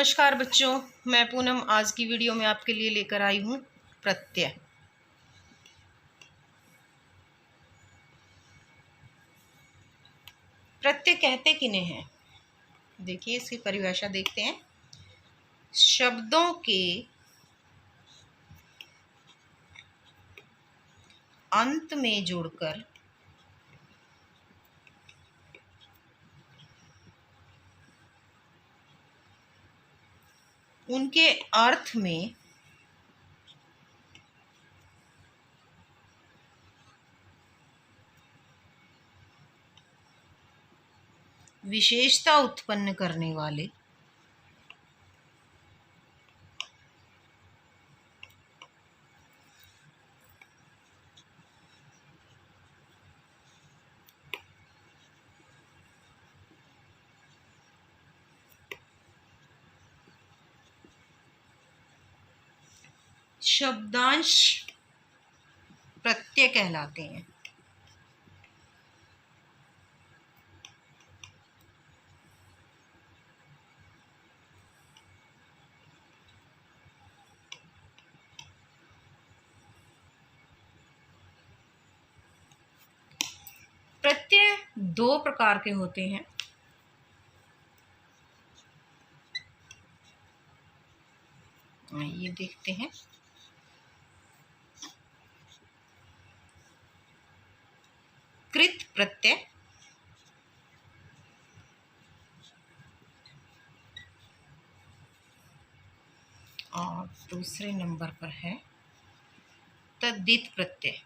नमस्कार बच्चों, मैं पूनम आज की वीडियो में आपके लिए लेकर आई हूँ प्रत्यय। प्रत्यय कहते किन्हें हैं? देखिए इसकी परिभाषा देखते हैं। शब्दों के अंत में जोड़कर उनके अर्थ में विशेषता उत्पन्न करने वाले शब्दांश प्रत्यय कहलाते हैं। प्रत्यय दो प्रकार के होते हैं। ये देखते हैं। कृत प्रत्यय और दूसरे नंबर पर है तद्धित प्रत्यय।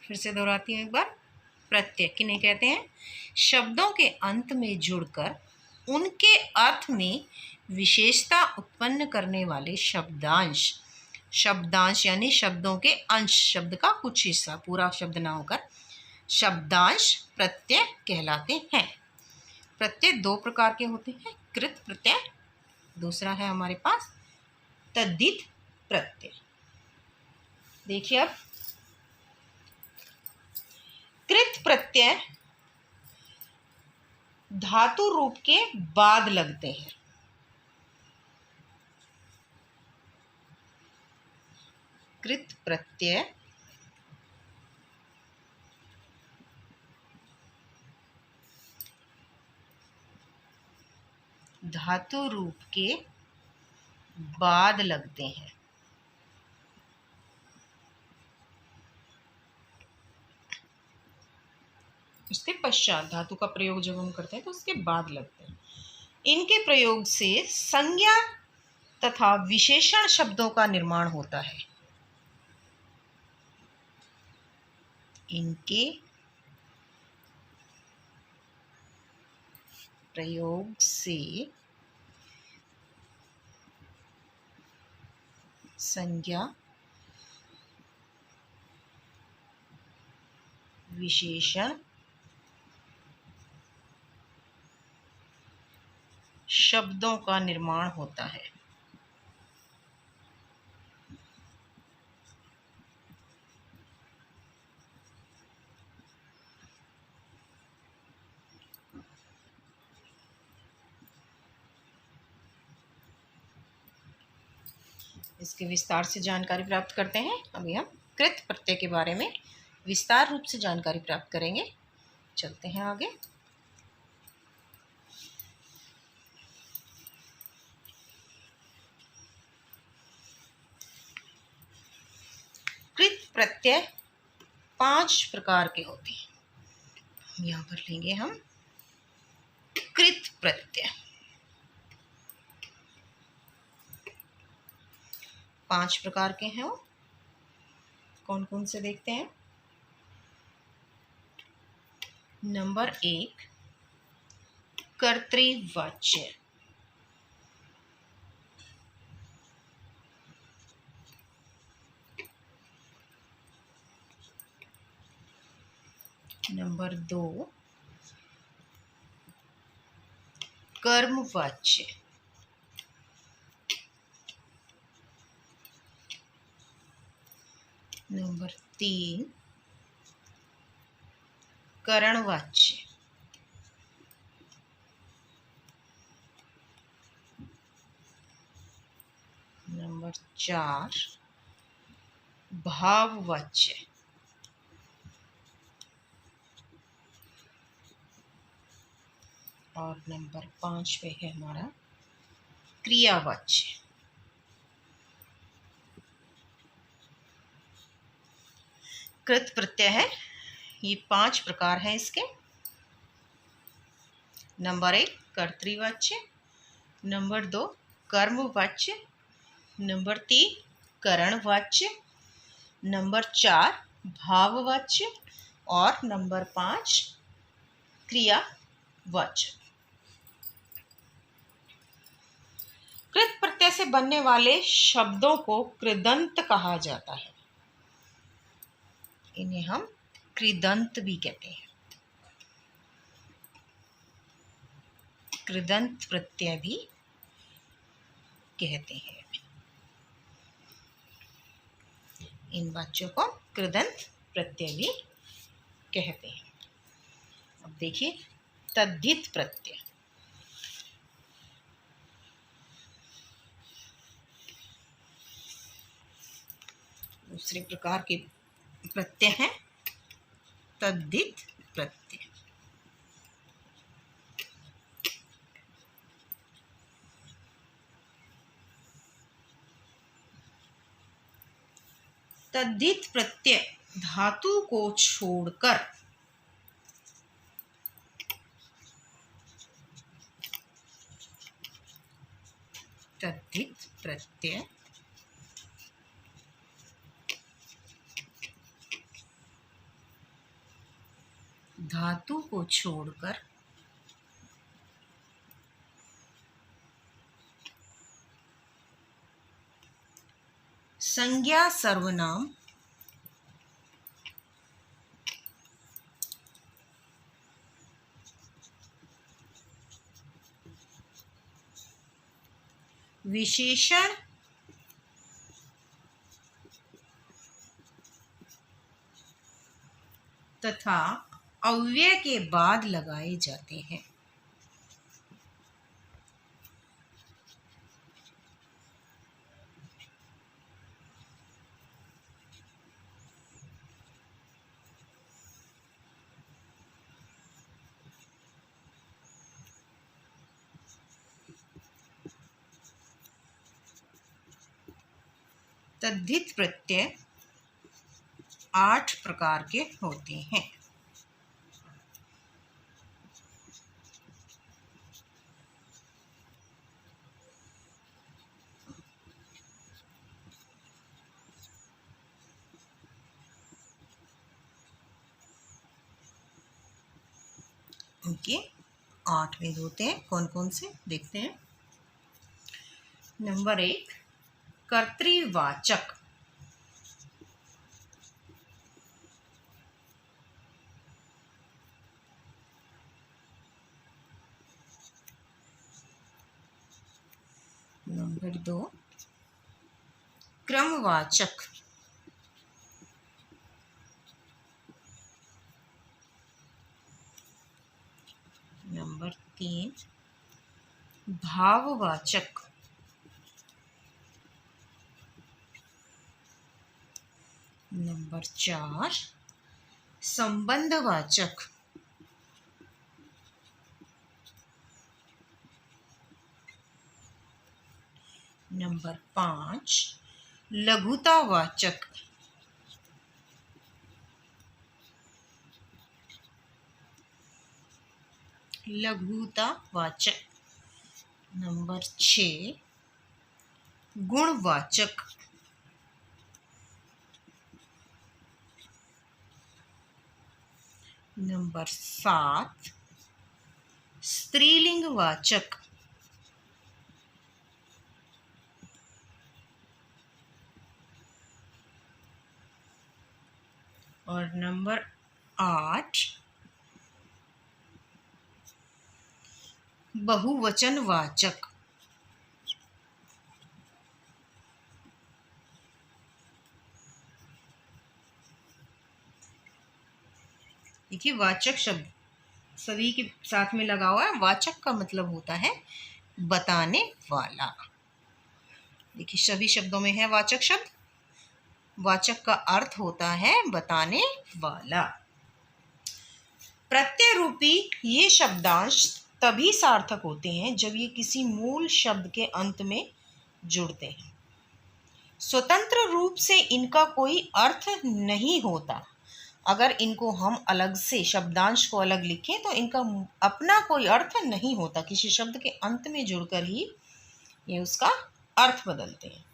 फिर से दोहराती हूँ एक बार। प्रत्यय किन्हें कहते हैं? शब्दों के अंत में जुड़कर उनके अर्थ में विशेषता उत्पन्न करने वाले शब्दांश। शब्दांश यानी शब्दों के अंश, शब्द का कुछ हिस्सा, पूरा शब्द ना होकर शब्दांश प्रत्यय कहलाते हैं। प्रत्यय दो प्रकार के होते हैं। कृत प्रत्यय, दूसरा है हमारे पास तद्धित प्रत्यय। देखिए अब कृत प्रत्यय धातु रूप के बाद लगते हैं। कृत प्रत्यय धातु रूप के बाद लगते हैं। उसके पश्चात धातु का प्रयोग जब हम करते हैं तो उसके बाद लगते हैं। इनके प्रयोग से संज्ञा तथा विशेषण शब्दों का निर्माण होता है। इनके प्रयोग से संज्ञा, विशेषण शब्दों का निर्माण होता है। इसके विस्तार से जानकारी प्राप्त करते हैं। अभी हम कृत प्रत्यय के बारे में विस्तार रूप से जानकारी प्राप्त करेंगे। चलते हैं आगे। कृत प्रत्यय 5 प्रकार के होते हैं। यहाँ पर लेंगे हम कृत प्रत्यय। 5 प्रकार के हैं वो कौन कौन से देखते हैं। नंबर 1 कर्तृवाच्य। नंबर 2 कर्मवाच्य। नंबर 3 करणवाच्य। नंबर 4 भाववाच्य। और नंबर 5 पे है हमारा क्रियावाच्य। कृत प्रत्यय है, ये 5 प्रकार हैं इसके। नंबर 1 कर्तृवाच्य, नंबर 2 कर्मवाच्य, नंबर 3 करणवाच्य, नंबर 4 भाववाच्य और नंबर 5 क्रियावाच्य। कृत प्रत्यय से बनने वाले शब्दों को कृदंत कहा जाता है। इन्हें हम कृदंत भी कहते हैं। कृदंत प्रत्यय भी कहते हैं। इन वाच्यों को कृदंत प्रत्यय भी कहते हैं। अब देखिए तद्धित प्रत्यय। दूसरे प्रकार के प्रत्यय हैं तद्धित प्रत्यय। तद्धित प्रत्यय धातु को छोड़कर तद्धित प्रत्यय धातु को छोड़कर संज्ञा सर्वनाम विशेषण तथा अव्यय के बाद लगाए जाते हैं। तद्धित प्रत्यय 8 प्रकार के होते हैं। उनके 8 भेद होते हैं। कौन कौन से देखते हैं। नंबर 1 कर्तृवाचक। नंबर 2 क्रमवाचक। नंबर 3 भाववाचक। नंबर 4 संबंधवाचक। नंबर 5 लघुतावाचक। लघुतावाचक। नंबर 6 गुणवाचक। नंबर 7 स्त्रीलिंगवाचक। और नंबर 8 बहुवचनवाचक। देखिए वाचक शब्द सभी के साथ में लगा हुआ है। वाचक का मतलब होता है बताने वाला। देखिए सभी शब्दों में है वाचक शब्द। वाचक का अर्थ होता है बताने वाला। प्रत्यय रूपी ये शब्दांश तभी सार्थक होते हैं जब ये किसी मूल शब्द के अंत में जुड़ते हैं। स्वतंत्र रूप से इनका कोई अर्थ नहीं होता। अगर इनको हम अलग से शब्दांश को अलग लिखें तो इनका अपना कोई अर्थ नहीं होता। किसी शब्द के अंत में जुड़कर ही ये उसका अर्थ बदलते हैं।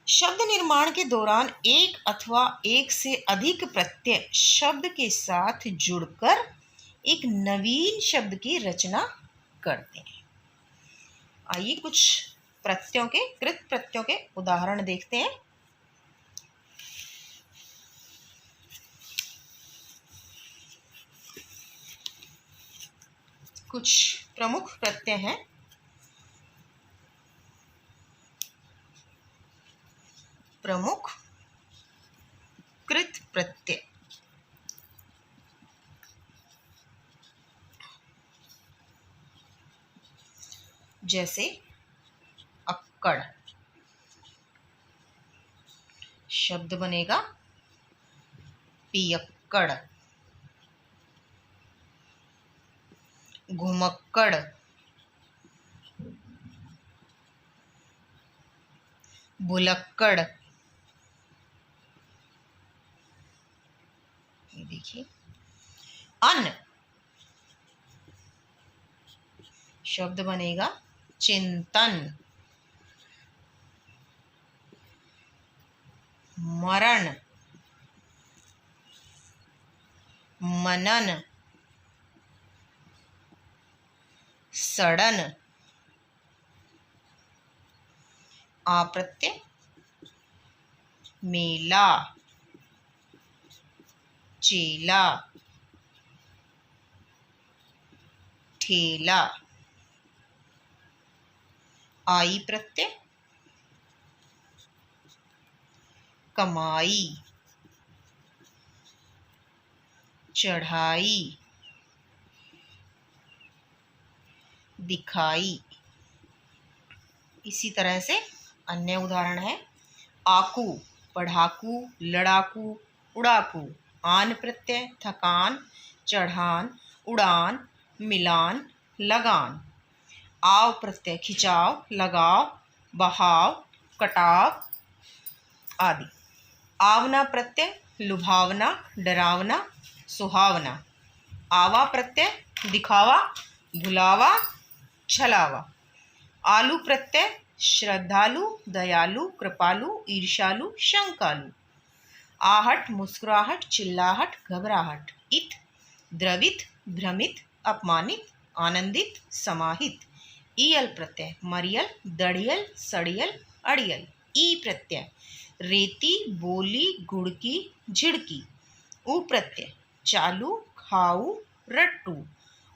शब्द निर्माण के दौरान एक अथवा एक से अधिक प्रत्यय शब्द के साथ जुड़कर एक नवीन शब्द की रचना करते हैं। आइए कुछ प्रत्ययों के कृत प्रत्ययों के उदाहरण देखते हैं। कुछ प्रमुख प्रत्यय हैं। प्रमुख कृत प्रत्यय जैसे अक्कड़, शब्द बनेगा पियक्कड़। घुमक्कड़, भुलक्कड़। ये देखिए अन्न, शब्द बनेगा चिंतन। मरण, मनन। सड़न, आप्रत्यय मेला, चेला, ठेला। आई प्रत्यय कमाई, चढ़ाई, दिखाई। इसी तरह से अन्य उदाहरण है आकू, पढ़ाकू, लड़ाकू, उड़ाकू। आन प्रत्यय थकान, चढ़ान, उड़ान, मिलान, लगान। आव प्रत्यय खिंचाव, लगाव, बहाव, कटाव आदि। आवना प्रत्यय लुभावना, डरावना, सुहावना। आवा प्रत्यय दिखावा, भुलावा, छलावा। आलू प्रत्यय श्रद्धालु, दयालु, कृपालु, ईर्ष्यालु, शंकालु। आहट मुस्कुराहट, चिल्लाहट, घबराहट। इत द्रवित, भ्रमित, अपमानित, आनंदित, समाहित। ईयल प्रत्यय मरियल, दड़ियल, सड़ियल, अड़ियल। ई प्रत्यय रेती, बोली, गुड़की, झिड़की। उ प्रत्यय चालू, खाऊ, रट्टू।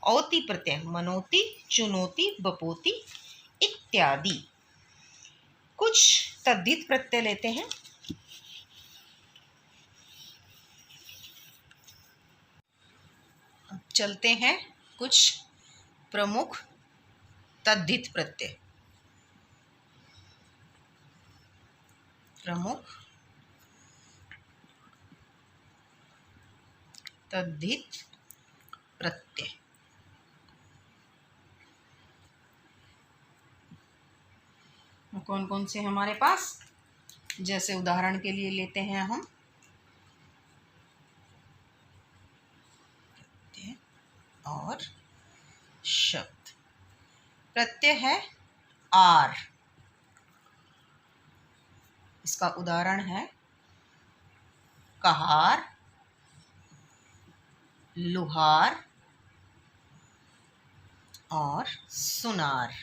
औती प्रत्यय मनोती, चुनौती, बपोती इत्यादि। कुछ तद्धित प्रत्यय लेते हैं। अब चलते हैं कुछ प्रमुख तद्धित प्रत्यय। प्रमुख तद्धित प्रत्यय कौन कौन से हमारे पास, जैसे उदाहरण के लिए लेते हैं हम और शब्द। प्रत्यय है आर, इसका उदाहरण है कहार, लुहार और सुनार।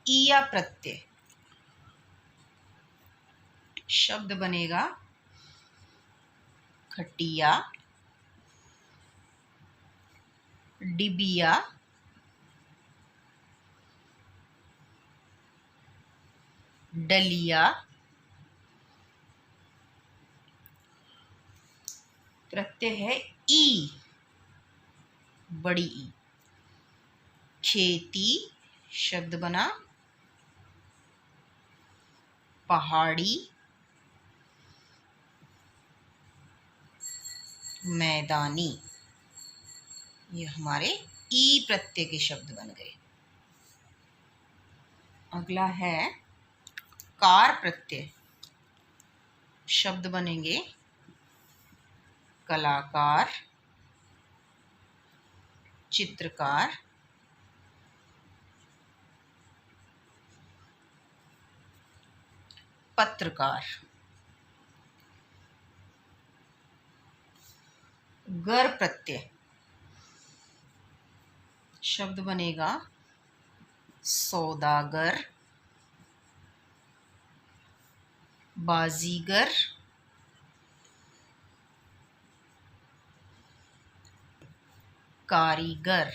ईया प्रत्यय शब्द बनेगा खटिया, डिबिया, डलिया, प्रत्यय है ई, बड़ी ई। खेती शब्द बना पहाड़ी, मैदानी, ये हमारे ई प्रत्यय के शब्द बन गए। अगला है कार प्रत्यय। शब्द बनेंगे कलाकार, चित्रकार, पत्रकार। गर प्रत्यय। शब्द बनेगा सौदागर, बाजीगर, कारीगर।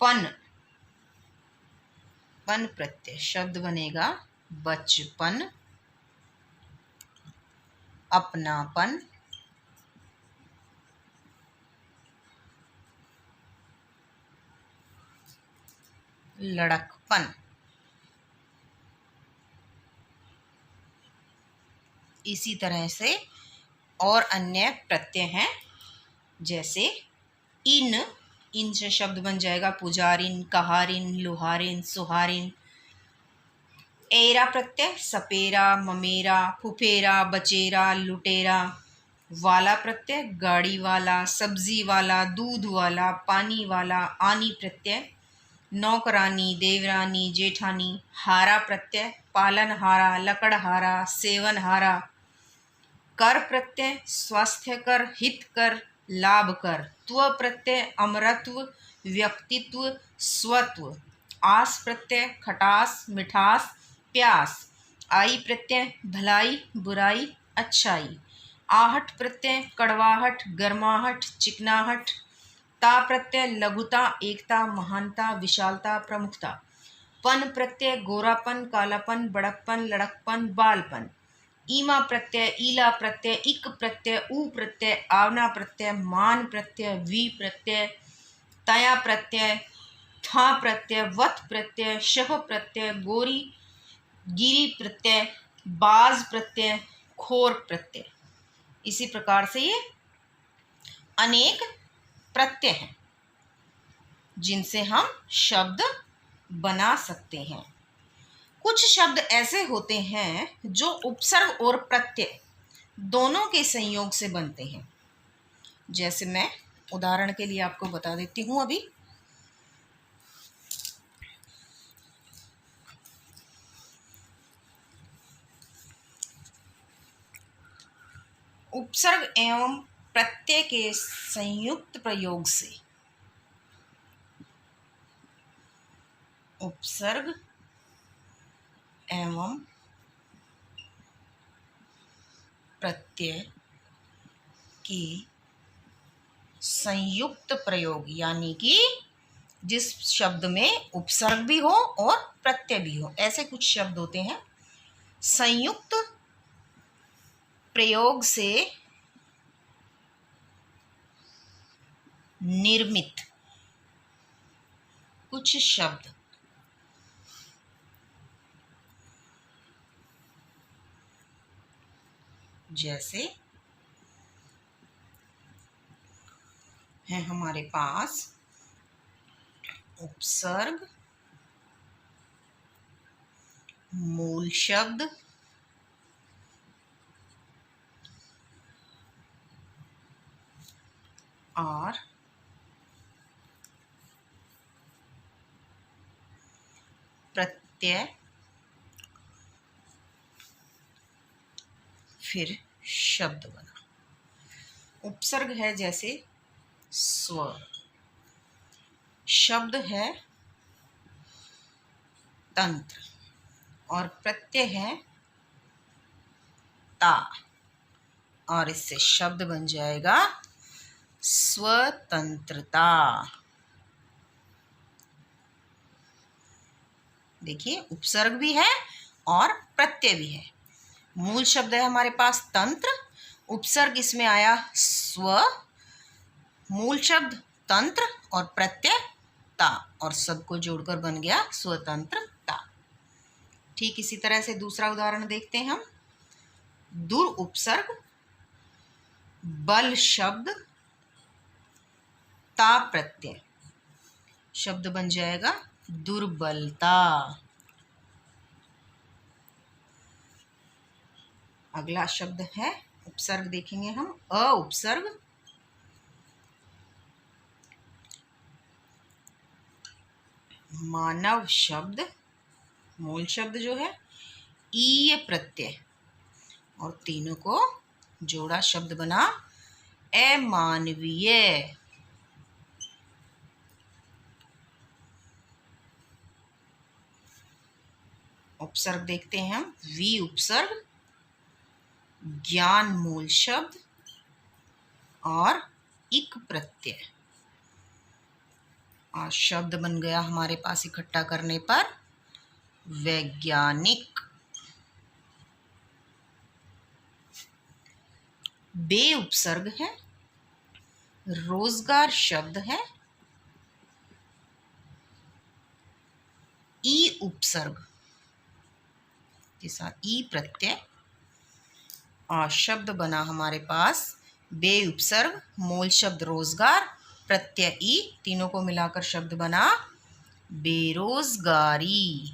पन, पन प्रत्यय। शब्द बनेगा बचपन, अपनापन, लड़कपन। इसी तरह से और अन्य प्रत्यय हैं, जैसे इन, इन से शब्द बन जाएगा पुजारिन, कहारिन, लोहारिन, सुहारिन। एरा प्रत्यय सपेरा, ममेरा, फुफेरा, बचेरा, लुटेरा। वाला प्रत्यय गाड़ी वाला, सब्जी वाला, दूध वाला, पानी वाला। आनी प्रत्यय नौकरानी, देवरानी, जेठानी। हारा प्रत्यय पालनहारा, लकड़हारा, सेवनहारा। कर प्रत्यय स्वास्थ्यकर, हितकर, लाभकर। त्व प्रत्यय अमरत्व, व्यक्तित्व, स्वत्व। आस प्रत्यय खटास, मिठास, प्यास। आई प्रत्यय भलाई, बुराई, अच्छाई। आहट प्रत्यय कड़वाहट, गर्माहट, चिकनाहट। ता प्रत्यय लघुता, एकता, महानता, विशालता, प्रमुखता। पन प्रत्यय गोरापन, कालापन, बड़कपन, लड़कपन, बालपन। ईमा प्रत्यय ईला प्रत्यय, इक प्रत्यय, ऊ प्रत्यय, आवना प्रत्यय, मान प्रत्यय, वी प्रत्यय, तया प्रत्यय, था प्रत्यय, वत प्रत्यय, शह प्रत्यय, गोरी, गिरी प्रत्यय, बाज प्रत्यय, खोर प्रत्यय। इसी प्रकार से ये अनेक प्रत्यय हैं जिनसे हम शब्द बना सकते हैं। कुछ शब्द ऐसे होते हैं जो उपसर्ग और प्रत्यय दोनों के संयोग से बनते हैं। जैसे मैं उदाहरण के लिए आपको बता देती हूँ अभी। उपसर्ग एवं प्रत्यय के संयुक्त प्रयोग से, उपसर्ग एवं प्रत्यय के संयुक्त प्रयोग, यानी कि जिस शब्द में उपसर्ग भी हो और प्रत्यय भी हो, ऐसे कुछ शब्द होते हैं। संयुक्त प्रयोग से निर्मित कुछ शब्द जैसे है हमारे पास उपसर्ग, मूल शब्द, और प्रत्यय, फिर शब्द बना। उपसर्ग है जैसे स्व, शब्द है तंत्र, और प्रत्यय है ता, और इससे शब्द बन जाएगा स्वतंत्रता। देखिए उपसर्ग भी है और प्रत्यय भी है। मूल शब्द है हमारे पास तंत्र, उपसर्ग इसमें आया स्व, मूल शब्द तंत्र और प्रत्यय ता, और सबको जोड़कर बन गया स्वतंत्रता। ठीक इसी तरह से दूसरा उदाहरण देखते हैं हम। दुर उपसर्ग बल शब्द ता प्रत्यय, शब्द बन जाएगा दुर्बलता। अगला शब्द है उपसर्ग, देखेंगे हम अ उपसर्ग मानव शब्द, मूल शब्द जो है ईय प्रत्यय, और तीनों को जोड़ा शब्द बना अमानवीय। उपसर्ग देखते हैं हम। वी उपसर्ग ज्ञान मूल शब्द और इक प्रत्यय, और शब्द बन गया हमारे पास इकट्ठा करने पर वैज्ञानिक। बे उपसर्ग है रोजगार शब्द है, ई उपसर्ग के साथ ई प्रत्यय, और शब्द बना हमारे पास बे उपसर्ग मूल शब्द रोजगार प्रत्यय ई, तीनों को मिलाकर शब्द बना बेरोजगारी।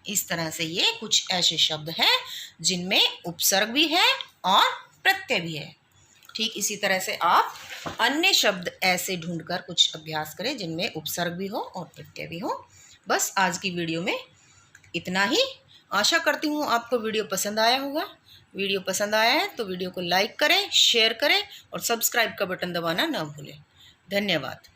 इस तरह से ये कुछ ऐसे शब्द हैं जिनमें उपसर्ग भी है और प्रत्यय भी है। ठीक इसी तरह से आप अन्य शब्द ऐसे ढूंढकर कुछ अभ्यास करें जिनमें उपसर्ग भी हो और प्रत्यय भी हो। बस आज की वीडियो में इतना ही। आशा करती हूँ आपको वीडियो पसंद आया होगा। वीडियो पसंद आया है तो वीडियो को लाइक करें, शेयर करें और सब्सक्राइब का बटन दबाना न भूलें। धन्यवाद।